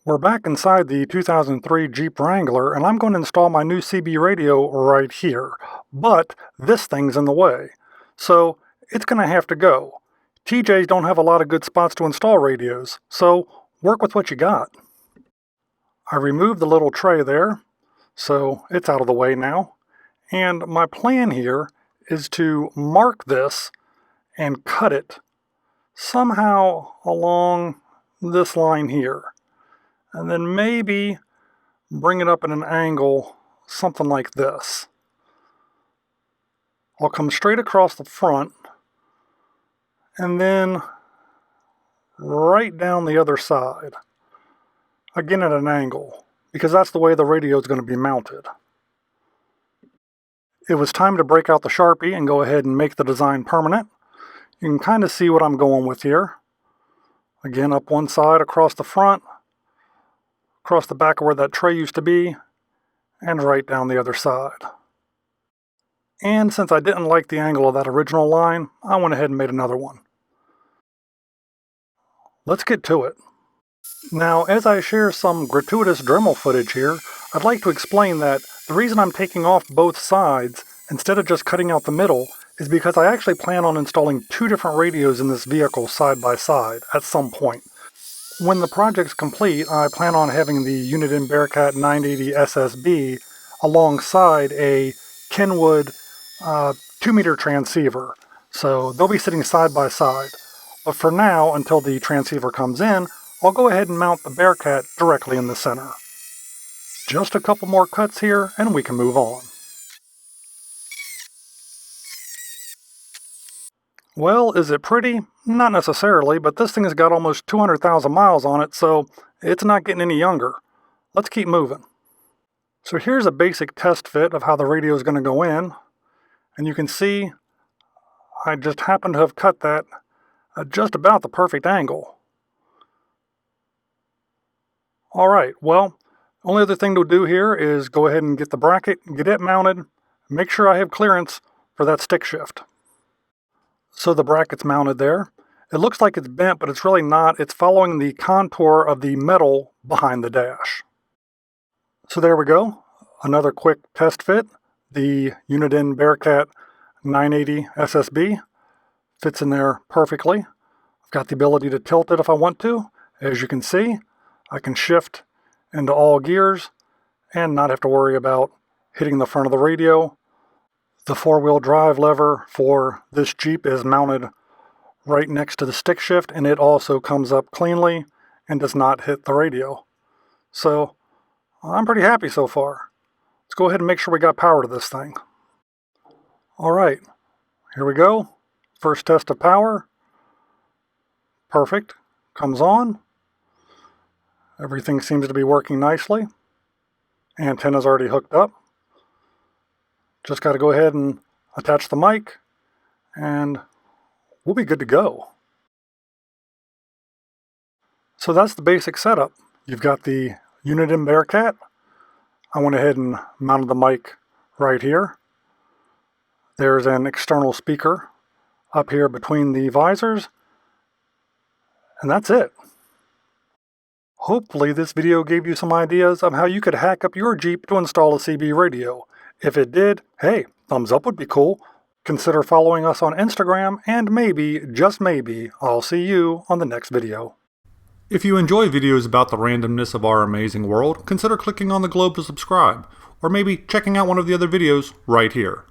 We're back inside the 2003 Jeep Wrangler, and I'm going to install my new CB radio right here. But this thing's in the way, so it's going to have to go. TJs don't have a lot of good spots to install radios, so work with what you got. I removed the little tray there, so it's out of the way now. And my plan here is to mark this and cut it somehow along this line here. And then maybe bring it up at an angle, something like this. I'll come straight across the front and then right down the other side. Again at an angle, because that's the way the radio is going to be mounted. It was time to break out the Sharpie and go ahead and make the design permanent. You can kind of see what I'm going with here. Again, up one side, across the front, across the back of where that tray used to be, and right down the other side. And since I didn't like the angle of that original line, I went ahead and made another one. Let's get to it. Now, as I share some gratuitous Dremel footage here, I'd like to explain that the reason I'm taking off both sides instead of just cutting out the middle is because I actually plan on installing two different radios in this vehicle side by side at some point. When the project's complete, I plan on having the Uniden Bearcat 980 SSB alongside a Kenwood 2-meter transceiver. So they'll be sitting side by side. But for now, until the transceiver comes in, I'll go ahead and mount the Bearcat directly in the center. Just a couple more cuts here and we can move on. Well, is it pretty? Not necessarily, but this thing has got almost 200,000 miles on it, so it's not getting any younger. Let's keep moving. So here's a basic test fit of how the radio is going to go in, and you can see I just happen to have cut that at just about the perfect angle. Alright, well, only other thing to do here is go ahead and get the bracket, get it mounted, make sure I have clearance for that stick shift. So the bracket's mounted there. It looks like it's bent, but it's really not. It's following the contour of the metal behind the dash. So there we go. Another quick test fit. The Uniden Bearcat 980 SSB fits in there perfectly. I've got the ability to tilt it if I want to. As you can see, I can shift into all gears and not have to worry about hitting the front of the radio. The four-wheel drive lever for this Jeep is mounted right next to the stick shift, and it also comes up cleanly and does not hit the radio. So I'm pretty happy so far. Let's go ahead and make sure we got power to this thing. Alright, here we go. First test of power. Perfect. Comes on. Everything seems to be working nicely. Antenna's already hooked up. Just got to go ahead and attach the mic, and we'll be good to go. So that's the basic setup. You've got the Uniden Bearcat. I went ahead and mounted the mic right here. There's an external speaker up here between the visors, and that's it. Hopefully this video gave you some ideas of how you could hack up your Jeep to install a CB radio. If it did, hey, thumbs up would be cool. Consider following us on Instagram, and maybe, just maybe, I'll see you on the next video. If you enjoy videos about the randomness of our amazing world, consider clicking on the globe to subscribe, or maybe checking out one of the other videos right here.